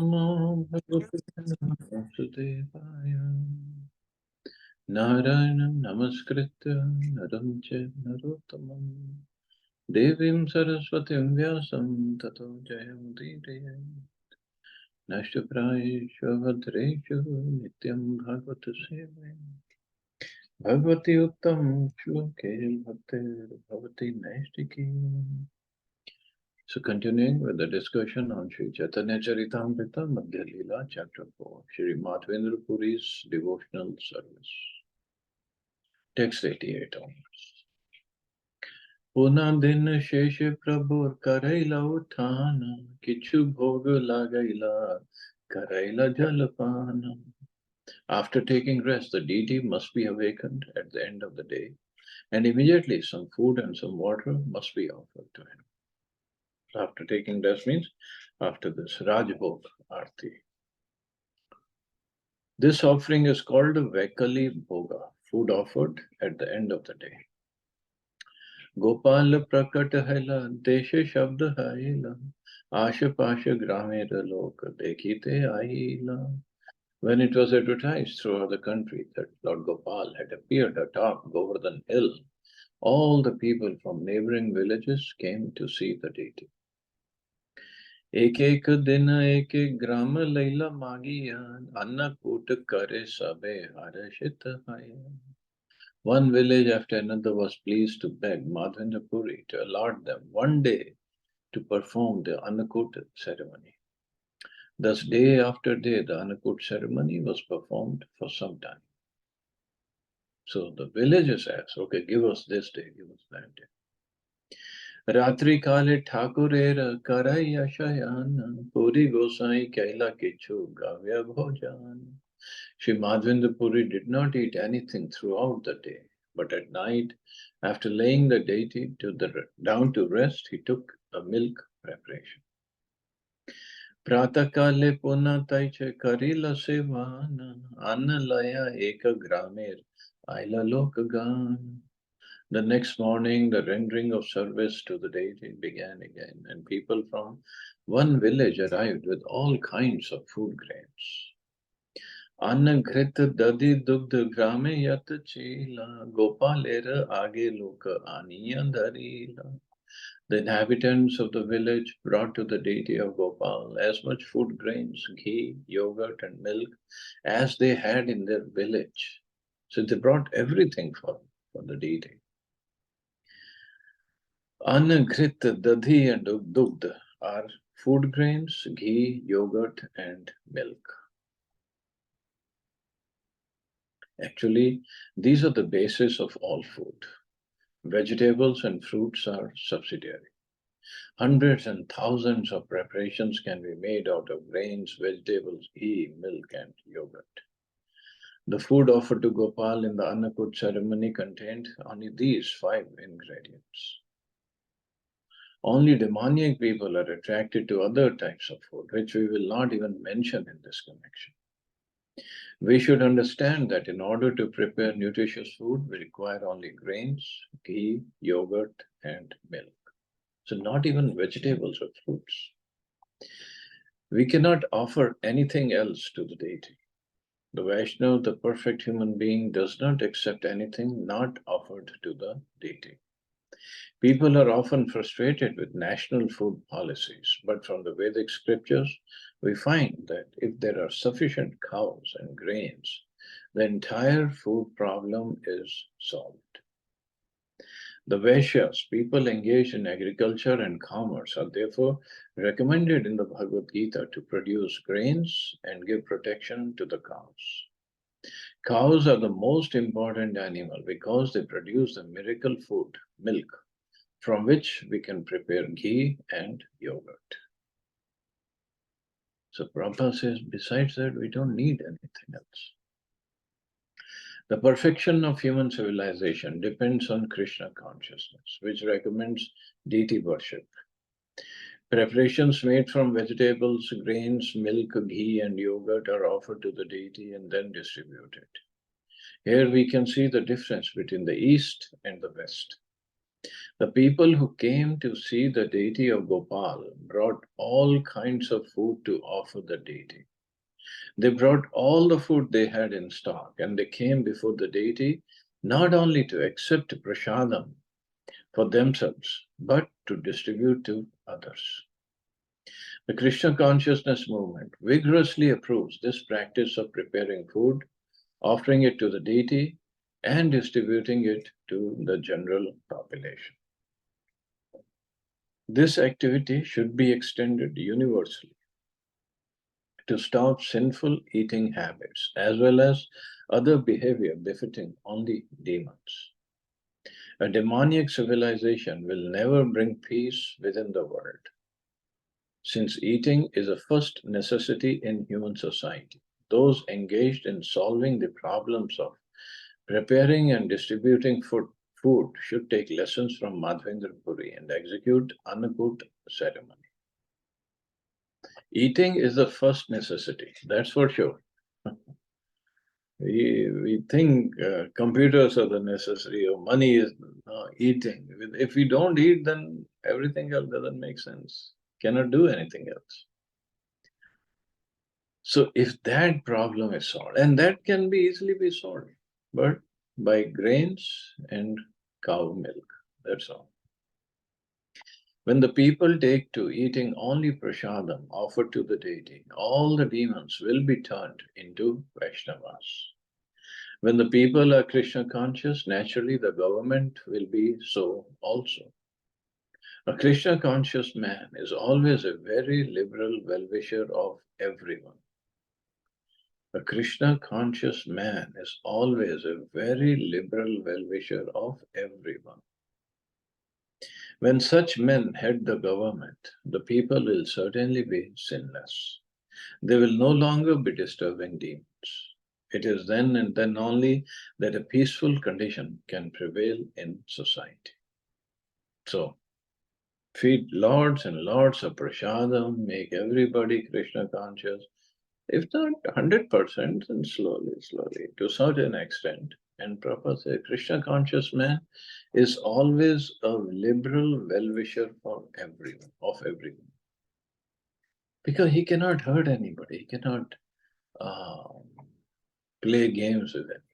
Namo Bhagavate Vasudevaya. Narayanam Namaskritya Naram Chaiva Narottamam Devim Saraswatim Vyasam Tato Jayamudire Nashtaprayeshu Bhadreshu Nityam Bhagavata Sevaya Bhagavati Uttam Shloke Bhaktir Bhavati Naistiki. So continuing with the discussion on Sri Chaitanya Charitamrita, Madhya Lila, Chapter 4, Sri Madhavendra Puri's Devotional Service. Text 88 onwards. Puna din sheshe prabhur karaila uthana, kichu bhog lagaila, karaila jalapana. After taking rest, the deity must be awakened at the end of the day, and immediately some food and some water must be offered to him. After taking rest means after this Rajbhog Arti. This offering is called a Vaikali Bhoga, food offered at the end of the day. Gopal Prakat Haila, Deshe Shabda Haila, Asha Pasha Gramera Loka, Dekite Aila. When it was advertised throughout the country that Lord Gopal had appeared atop Govardhan Hill, all the people from neighboring villages came to see the deity. एक एक दिन एक एक ग्राम लैला मागिया अन्नकूट करे सबे हर्षित हया. One village after another was pleased to beg Madhavendra Puri to allot them one day to perform the Annakut ceremony. Thus, day after day, the Annakut ceremony was performed for some time. So the villagers asked, okay, give us this day, give us that day. रात्रि काले ठाकुरेर करैया शयन पुरी गोसाई कैला किछु गव्य भोजन. Sri Madhavendra Puri did not eat anything throughout the day, but at night, after laying the deity down to rest, he took a milk preparation. Prata kale puna taiche karila sevana anna laya eka gramer aila lokagan. The next morning, the rendering of service to the deity began again, and people from one village arrived with all kinds of food grains. Anna घृत दधि दुग्ध ग्रामे यत चीला गोपालेर आगे लोक आनिया धरीला. The inhabitants of the village brought to the deity of Gopal as much food grains, ghee, yogurt, and milk as they had in their village. So they brought everything for the deity. Anna, Ghrit, Dadhi, and Dugdh are food grains, ghee, yogurt, and milk. Actually, these are the basis of all food. Vegetables and fruits are subsidiary. Hundreds and thousands of preparations can be made out of grains, vegetables, ghee, milk, and yogurt. The food offered to Gopal in the Annakut ceremony contained only these 5 ingredients. Only demoniac people are attracted to other types of food, which we will not even mention in this connection. We should understand that in order to prepare nutritious food, we require only grains, ghee, yogurt, and milk. So not even vegetables or fruits. We cannot offer anything else to the deity. The Vaishnava, the perfect human being, does not accept anything not offered to the deity. People are often frustrated with national food policies, but from the Vedic scriptures, we find that if there are sufficient cows and grains, the entire food problem is solved. The Vaishyas, people engaged in agriculture and commerce, are therefore recommended in the Bhagavad Gita to produce grains and give protection to the cows. Cows are the most important animal because they produce the miracle food, milk, from which we can prepare ghee and yogurt. So Prabhupada says, besides that, we don't need anything else. The perfection of human civilization depends on Krishna consciousness, which recommends deity worship. Preparations made from vegetables, grains, milk, ghee, and yogurt are offered to the deity and then distributed. Here we can see the difference between the East and the West. The people who came to see the deity of Gopal brought all kinds of food to offer the deity. They brought all the food they had in stock and they came before the deity not only to accept prasadam for themselves, but to distribute to others. The Krishna consciousness movement vigorously approves this practice of preparing food, offering it to the deity, and distributing it to the general population. This activity should be extended universally to stop sinful eating habits as well as other behavior befitting only demons. A demoniac civilization will never bring peace within the world. Since eating is a first necessity in human society, those engaged in solving the problems of preparing and distributing food should take lessons from Madhvendra Puri and execute Annakut ceremony. Eating is the first necessity, that's for sure. We think computers are the necessary or money is eating. If we don't eat, then everything else doesn't make sense. Cannot do anything else. So if that problem is solved, and that can be easily be solved, but by grains and cow milk, that's all. When the people take to eating only prasadam offered to the deity, all the demons will be turned into Vaishnavas. When the people are Krishna conscious, naturally the government will be so also. A Krishna conscious man is always a very liberal well-wisher of everyone. A Krishna conscious man is always a very liberal well-wisher of everyone. When such men head the government, the people will certainly be sinless. They will no longer be disturbing demons. It is then and then only that a peaceful condition can prevail in society. So, feed lots and lots of prasadam, make everybody Krishna conscious. If not 100%, then slowly, to a certain extent. And Prabhupada says, Krishna conscious man is always a liberal well-wisher for everyone, of everyone. Because he cannot hurt anybody, he cannot play games with anybody.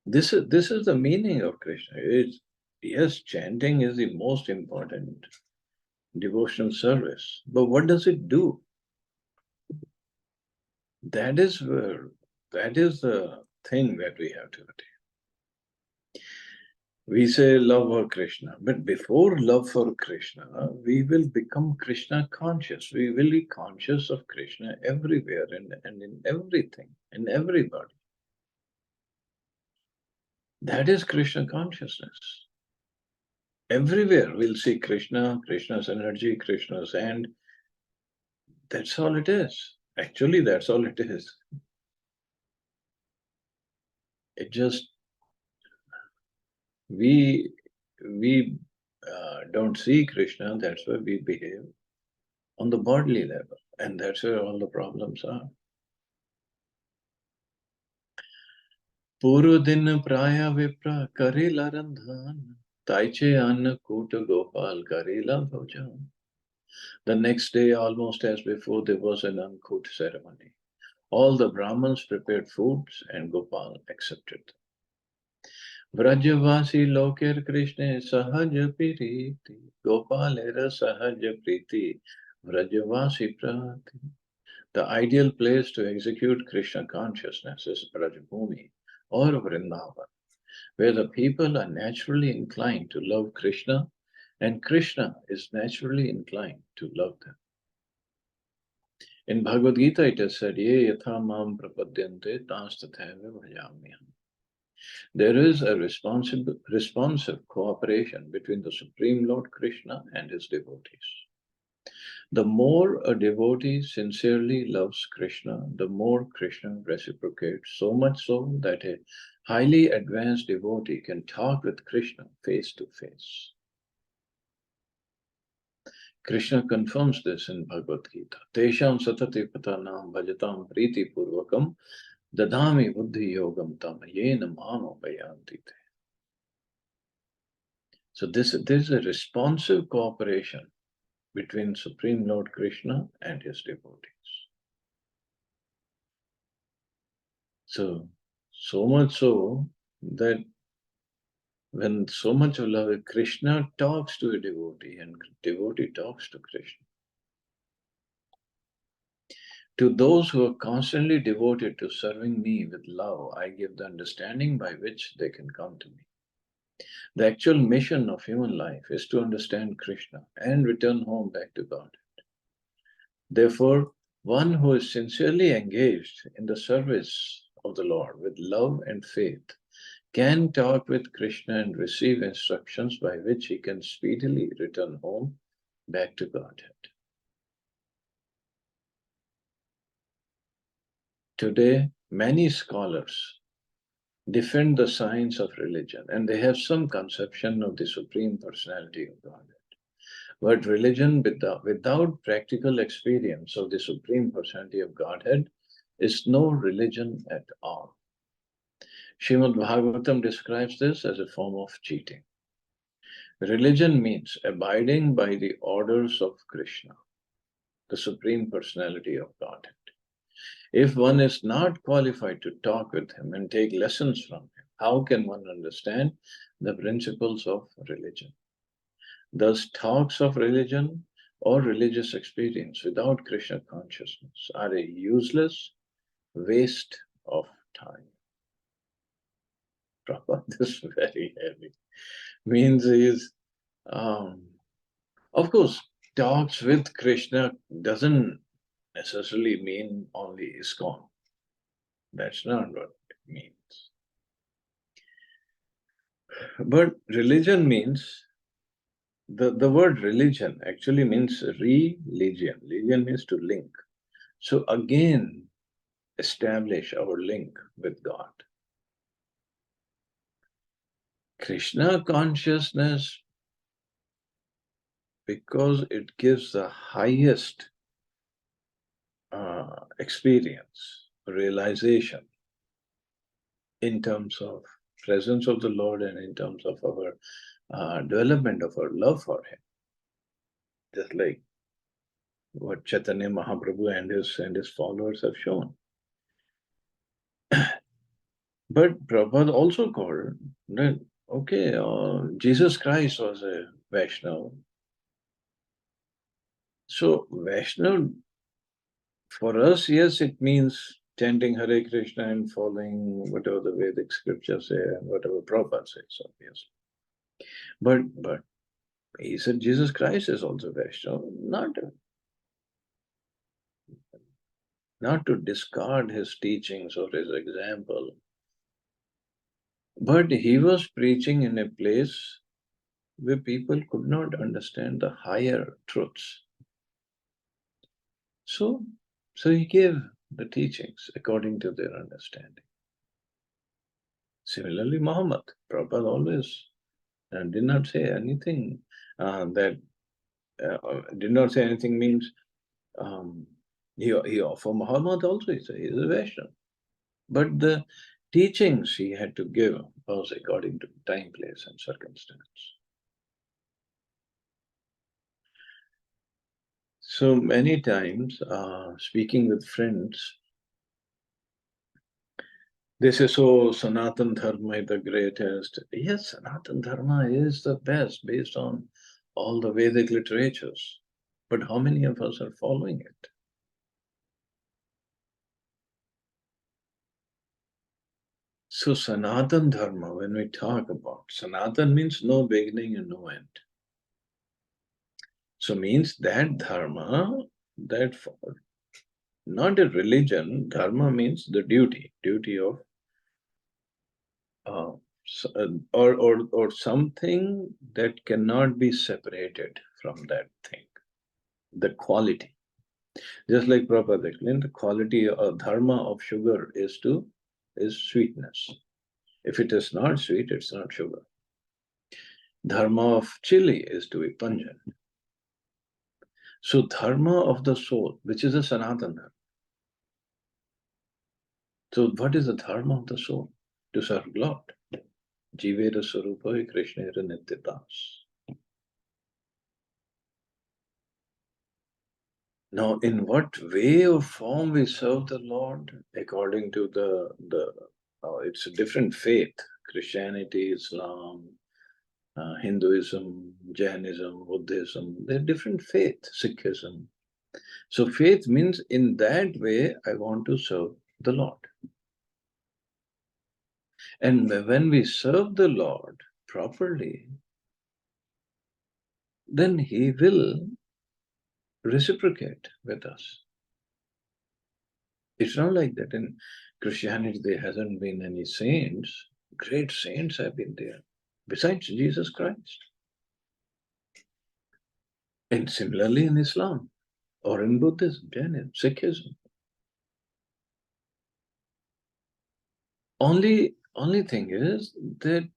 This is the meaning of Krishna. Yes, chanting is the most important devotional service, but what does it do? That is the thing that we have to do. We say love for Krishna, but before love for Krishna, we will become Krishna conscious. We will be conscious of Krishna everywhere and in everything, in everybody. That is Krishna consciousness. Everywhere we'll see Krishna, Krishna's energy, Krishna's hand. That's all it is. Actually, that's all it is. It just, we don't see Krishna, that's why we behave on the bodily level. And that's where all the problems are. Puru din praya vipra karila randhan, taiche anna kuta gopal karila bhojan. The next day, almost as before, there was an Ankut ceremony. All the Brahmins prepared foods and Gopal accepted them. Vrajavasi loker Krishna sahaja piriti, Gopalera sahaja priti, Vrajavasi prati. The ideal place to execute Krishna consciousness is Brajabhumi or Vrindavan, where the people are naturally inclined to love Krishna and Krishna is naturally inclined to love them. In Bhagavad Gita, it is said, Ye yatha mam prapadyante tastatthaiva bhajamyaham. There is a responsive cooperation between the Supreme Lord Krishna and his devotees. The more a devotee sincerely loves Krishna, the more Krishna reciprocates, so much so that a highly advanced devotee can talk with Krishna face to face. Krishna confirms this in Bhagavad Gita. Tesham satati patanam bhajatam priti purvakam dadami buddhi yogam tam yena mama bayantite. So this is a responsive cooperation between Supreme Lord Krishna and his devotees. So much so that when so much of love, Krishna talks to a devotee and devotee talks to Krishna. To those who are constantly devoted to serving me with love, I give the understanding by which they can come to me. The actual mission of human life is to understand Krishna and return home back to God. Therefore, one who is sincerely engaged in the service of the Lord with love and faith can talk with Krishna and receive instructions by which he can speedily return home back to Godhead. Today, many scholars defend the science of religion and they have some conception of the Supreme Personality of Godhead. But religion without practical experience of the Supreme Personality of Godhead is no religion at all. Srimad Bhagavatam describes this as a form of cheating. Religion means abiding by the orders of Krishna, the Supreme Personality of Godhead. If one is not qualified to talk with him and take lessons from him, how can one understand the principles of religion? Thus, talks of religion or religious experience without Krishna consciousness are a useless waste of time. Prabhupada, this is very heavy. Means is, of course, talks with Krishna doesn't necessarily mean only ISKCON. That's not what it means. But religion means, the word religion actually means religion. Religion means to link. So again, establish our link with God. Krishna consciousness, because it gives the highest experience, realization in terms of presence of the Lord and in terms of our development of our love for Him. Just like what Chaitanya Mahaprabhu and his followers have shown. But Prabhupada also called that, okay, Jesus Christ was a Vaishnava. So Vaishnava, for us, yes, it means chanting Hare Krishna and following whatever the Vedic scriptures say and whatever Prabhupada says, obviously. But he said Jesus Christ is also Vaishnava, not to discard his teachings or his example, but he was preaching in a place where people could not understand the higher truths. So he gave the teachings according to their understanding. Similarly, Muhammad, Prabhupada always did not say anything did not say anything means for Muhammad also he's a Vaishnava. But the teachings he had to give was according to time, place, and circumstance. So many times, speaking with friends, they say, so Sanatan Dharma is the greatest. Yes, Sanatan Dharma is the best based on all the Vedic literatures. But how many of us are following it? So Sanatan Dharma, when we talk about, Sanatan means no beginning and no end. So means that Dharma, that not a religion, Dharma means the duty of or something that cannot be separated from that thing. The quality. Just like Prabhupada explained, the quality or dharma of sugar is sweetness. If it is not sweet, it's not sugar. Dharma of chili is to be pungent. So dharma of the soul, which is a Sanatana Dharma. So what is the dharma of the soul? To serve God. Jivera Sarupa Krishnera Nityadas. Now, in what way or form we serve the Lord, according to it's a different faith, Christianity, Islam, Hinduism, Jainism, Buddhism, they're different faith, Sikhism. So faith means in that way, I want to serve the Lord. And when we serve the Lord properly, then He will reciprocate with us. It's not like that in Christianity there hasn't been any saints. Great saints have been there, besides Jesus Christ. And similarly in Islam or in Buddhism, Jainism, Sikhism. Only thing is that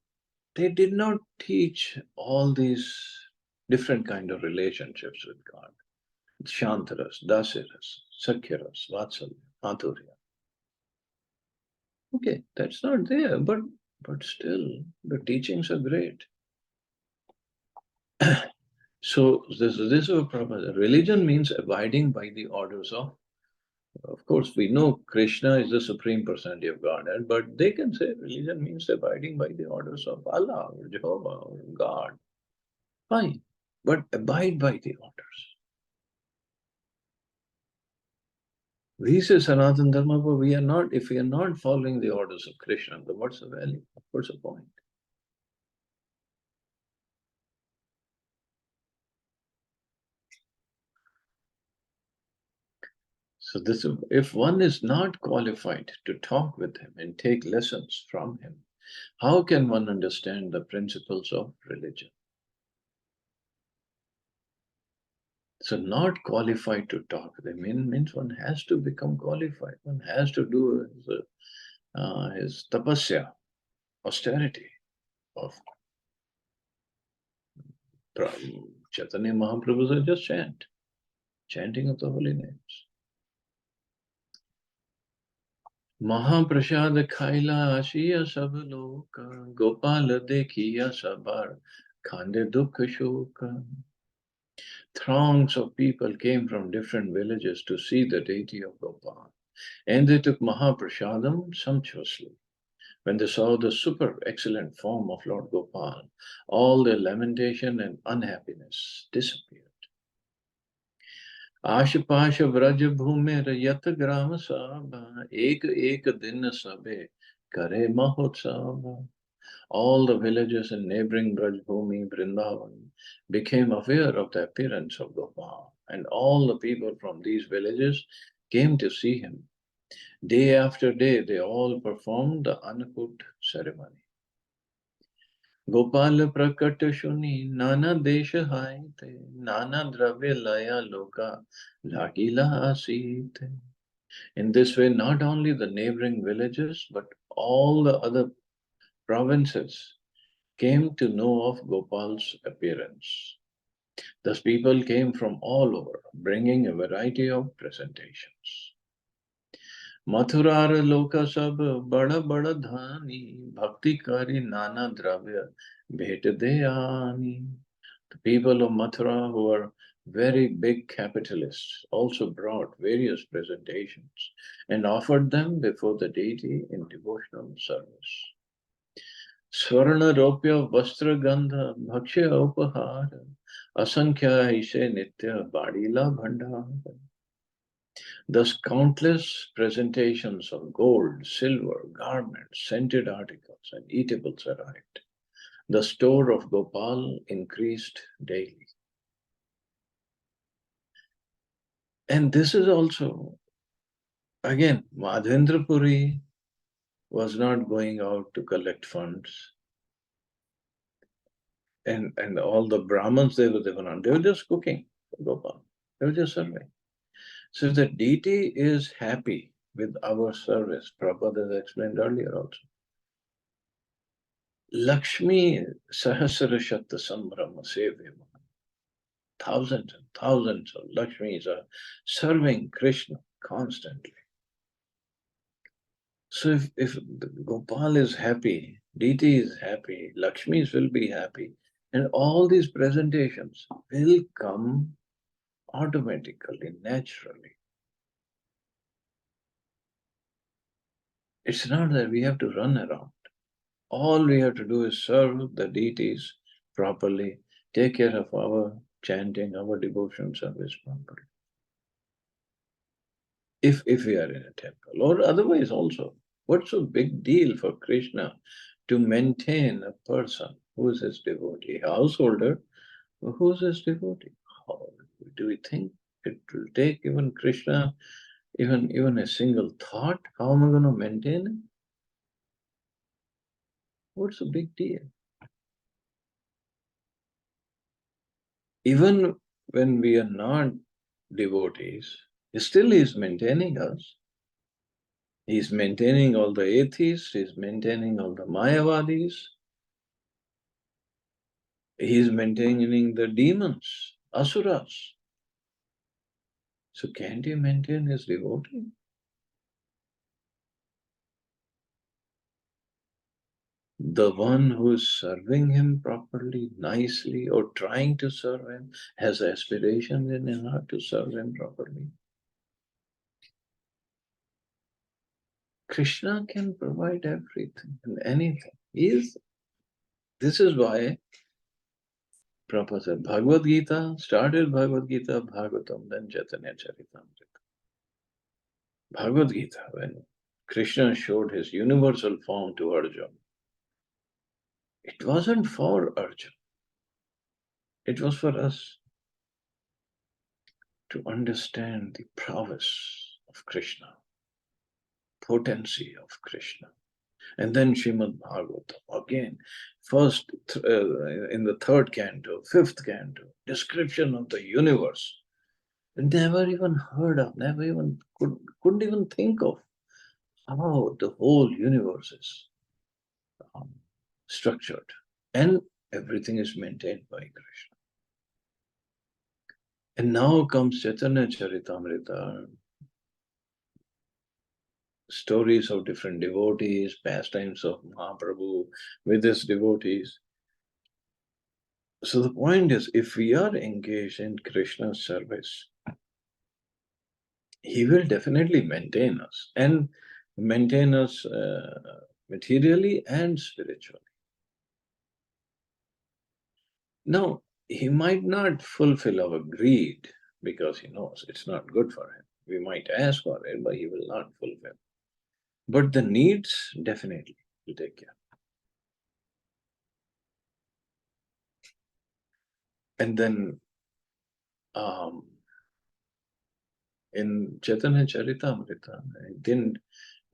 they did not teach all these different kind of relationships with God. Shantaras, Dasiras, Sakyaras, Vatsalya, Madhurya. Okay, that's not there, but still the teachings are great. So this is a proper religion means abiding by the orders of course, we know Krishna is the supreme personality of Godhead, but they can say religion means abiding by the orders of Allah or Jehovah or God. Fine, but abide by the orders. We say Sanatana Dharma, but we are not, if we are not following the orders of Krishna, then what's the value? What's the point? So this, if one is not qualified to talk with him and take lessons from him, how can one understand the principles of religion? So not qualified to talk, they means one has to become qualified. One has to do his tapasya, austerity of Chaitanya Mahaprabhu's just chanting of the holy names. Mahaprasad Khaila Ashiya Sabaloka Gopala Dekhiya Sabar Khande Dukha Shoka. Throngs of people came from different villages to see the deity of Gopal, and they took Mahaprasadam sumptuously. When they saw the super excellent form of Lord Gopal, all their lamentation and unhappiness disappeared. आशपाश Vraj भूमिर यत ग्राम सब एक एक दिन सबे करे महोत्सव. All the villages in neighboring Brajbhumi, Vrindavan, became aware of the appearance of Gopal, and all the people from these villages came to see him. Day after day, they all performed the Annakut ceremony. Gopal prakat shuni, nana desha haite, nana dravya laya loka, lagila asite. In this way, not only the neighboring villages, but all the other provinces came to know of Gopal's appearance. Thus people came from all over, bringing a variety of presentations. Mathurar loka sab bada bada dhani, bhakti kari nana dravya bhet deyani. The people of Mathura, who were very big capitalists, also brought various presentations and offered them before the deity in devotional service. Swarna Ropya Vastra Gandha Bhakshya Upahara Asankhya Ishe Nitya Badila Bhandara. Thus countless presentations of gold, silver, garments, scented articles, and eatables arrived. The store of Gopal increased daily. And this is also, again, Madhendra Puri was not going out to collect funds. And all the Brahmins they were just cooking for Gopal. They were just serving. So if the deity is happy with our service, Prabhupada has explained earlier also. Lakshmi Sahasra Shatta Sambrahma Sevya. Thousands and thousands of Lakshmis are serving Krishna constantly. So if Gopal is happy, Deity is happy, Lakshmis will be happy, and all these presentations will come automatically, naturally. It's not that we have to run around. All we have to do is serve the deities properly, take care of our chanting, our devotion service properly. If we are in a temple, or otherwise also, what's a big deal for Krishna to maintain a person who is his devotee, householder who is his devotee? How do we think it will take even Krishna even a single thought? How am I going to maintain it? What's the big deal? Even when we are not devotees, still he is maintaining us. He's maintaining all the atheists, he's maintaining all the Mayavadis, he's maintaining the demons, asuras. So can't he maintain his devotee? The one who is serving him properly, nicely, or trying to serve him, has aspirations in his heart to serve him properly. Krishna can provide everything and anything. This is why Prabhupada said, Bhagavad Gita, started Bhagavad Gita, Bhagavatam, then Chaitanya Charitamrita. Bhagavad Gita, when Krishna showed his universal form to Arjuna, it wasn't for Arjuna. It was for us to understand the prowess of Krishna, potency of Krishna. And then Srimad Bhagavatam, again, first in the third canto, fifth canto, description of the universe. Never even heard of, never even couldn't even think of how the whole universe is structured. And everything is maintained by Krishna. And now comes Chaitanya Charitamrita, stories of different devotees, pastimes of Mahaprabhu with his devotees. So the point is, if we are engaged in Krishna's service, he will definitely maintain us, and maintain us materially and spiritually. Now, he might not fulfill our greed because he knows it's not good for him. We might ask for it, but he will not fulfill. But the needs, definitely, will take care. And then in Chaitanya Charitamrita, I didn't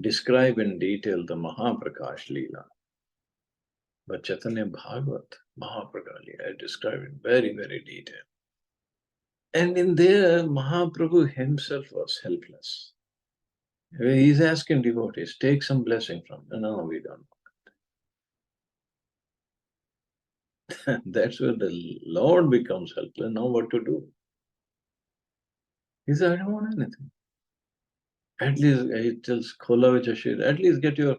describe in detail the Mahaprakash Lila, but Chaitanya Bhagavat, Mahaprakash Lila, I described it very, very detailed. And in there, Mahaprabhu himself was helpless. He's asking devotees, take some blessing from him. No, we don't. That's where the Lord becomes helpless. Now what to do? He said, I don't want anything. At least, he tells Khola Vijashir, at least get your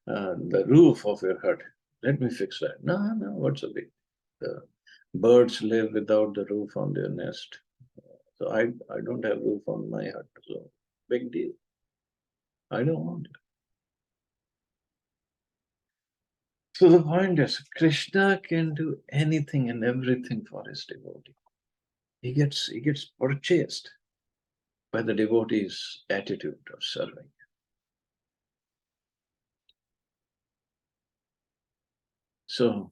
the roof of your hut. Let me fix that. No, what's the big? The birds live without the roof on their nest. So I don't have roof on my hut. So big deal. I don't want it. So the point is, Krishna can do anything and everything for his devotee. He gets purchased by the devotee's attitude of serving. So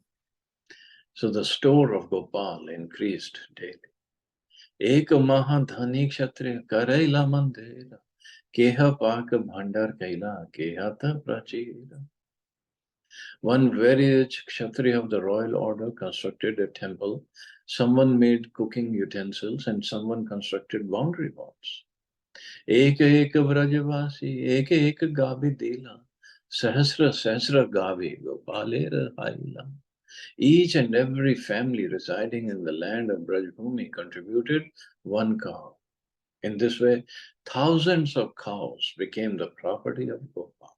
the store of Gopal increased daily. Ek mahadhani kshatriya karaila mandira, keha pak bhandar kaila, kehata prachira. One very rich kshatriya of the royal order constructed a temple. Someone made cooking utensils and someone constructed boundary walls. एक एक व्रजवासी एक एक Gavi दिला सहस्र सहस्र गावी गोपालेर हाइला. Each and every family residing in the land of Brajbhumi contributed one cow. In this way, thousands of cows became the property of Gopal.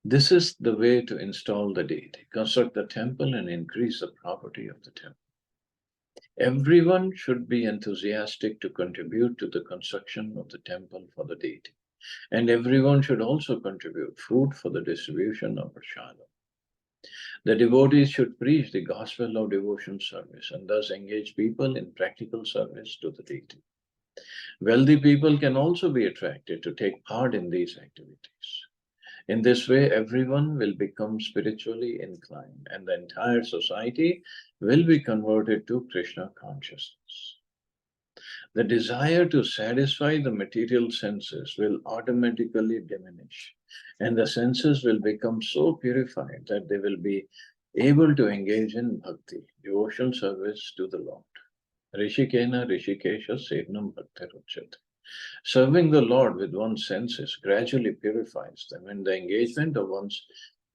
This is the way to install the deity, construct the temple and increase the property of the temple. Everyone should be enthusiastic to contribute to the construction of the temple for the deity. And everyone should also contribute food for the distribution of prashadam. The devotees should preach the gospel of devotion service and thus engage people in practical service to the deity. Wealthy people can also be attracted to take part in these activities. In this way, everyone will become spiritually inclined and the entire society will be converted to Krishna consciousness. The desire to satisfy the material senses will automatically diminish, and the senses will become so purified that they will be able to engage in bhakti, devotional service to the Lord. Rishikena Rishikesha Sevnam Bhaktiruchyate. Serving the Lord with one's senses gradually purifies them, and the engagement of one's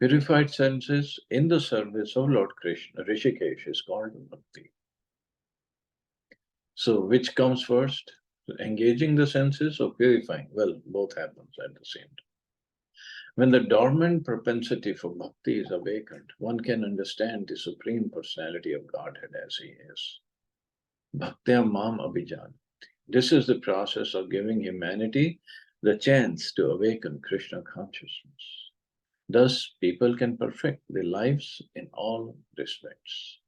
purified senses in the service of Lord Krishna, Rishikesh, is called bhakti. So, which comes first? Engaging the senses or purifying? Well, both happens at the same time. When the dormant propensity for bhakti is awakened, one can understand the Supreme Personality of Godhead as He is. Bhaktya mam abhijan. This is the process of giving humanity the chance to awaken Krishna consciousness. Thus, people can perfect their lives in all respects.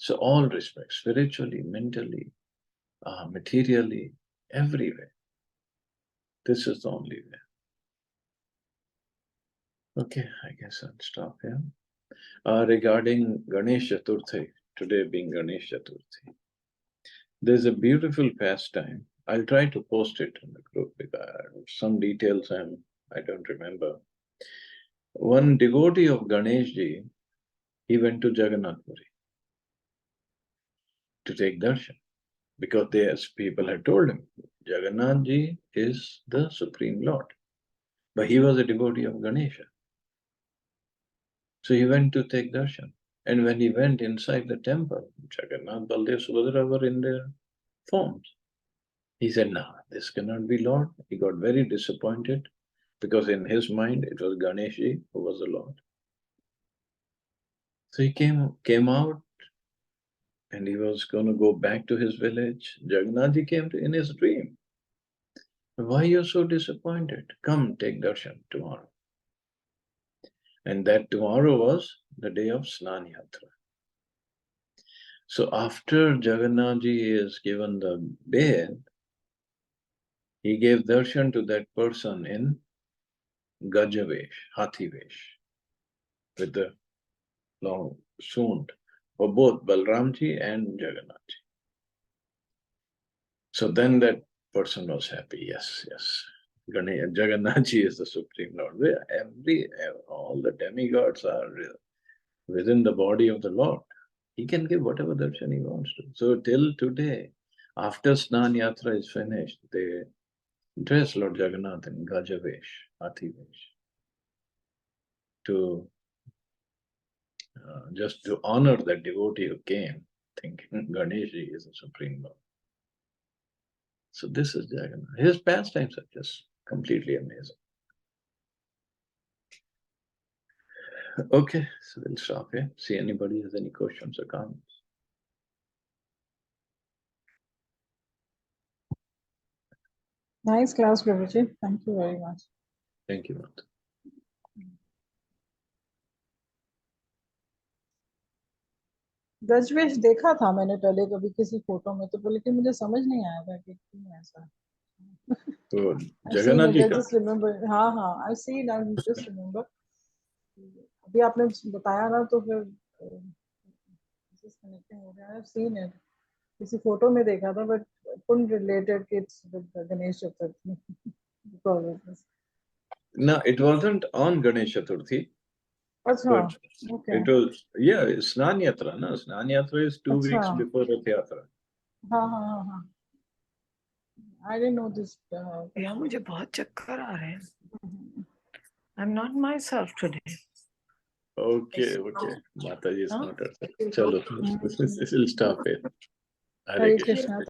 So, all respects, spiritually, mentally, materially, everywhere. This is the only way. Okay, I guess I'll stop here. Regarding Ganesh Chaturthi, today being Ganesh Chaturthi, there's a beautiful pastime. I'll try to post it in the group because some details I don't remember. One devotee of Ganesh ji, he went to Jagannath Puri to take darshan because people had told him Jagannath ji is the Supreme Lord, but he was a devotee of Ganesha. So he went to take darshan. And when he went inside the temple, Jagannath, Baldev, Subhadra were in their forms. He said, no, this cannot be Lord. He got very disappointed because in his mind it was Ganesh-ji who was the Lord. So he came out and he was going to go back to his village. Jagannath-ji came in his dream. Why are you so disappointed? Come, take darshan tomorrow. And that tomorrow was the day of Snan Yatra. So after Jagannath-ji is given the bail, he gave darshan to that person in Gajavesh, Hathivesh, with the long soond for both Balramji and Jagannathji. So then that person was happy. Yes, yes. Jagannathji is the Supreme Lord. All the demigods are within the body of the Lord. He can give whatever darshan he wants to. So till today, after Snan Yatra is finished, they dress Lord Jagannath in Gajavesh, Hathivesh, to just to honor that devotee who came, thinking Ganesh-ji is the Supreme Lord. So this is Jagannath. His pastimes are just completely amazing. Okay, so we'll stop here. See anybody has any questions or comments. Nice class, Prabhuji. Thank you very much. Thank you, Martha. गजवेश देखा था मैंने पहले कभी किसी photo में तो लेकिन मुझे समझ नहीं आया था कि क्यों ऐसा तो जगन्नाथ जी का just remember हाँ हाँ I see it I just remember अभी आपने बताया ना तो फिर just connecting हो गया I've seen it किसी फोटो में देखा था but couldn't relate it it's with the Ganesh Chaturthi because of this. No, it wasn't on Ganesh Chaturthi. अच्छा, okay. It was, yeah, Snan Yatra, no? Snan Yatra is 2 weeks before Rath Yatra. हाँ. I didn't know this. यार मुझे बहुत चक्कर आ रहे हैं. I'm not myself today. Okay. Mataji is not herself. Chalo, we'll stop it. Hare Krishna.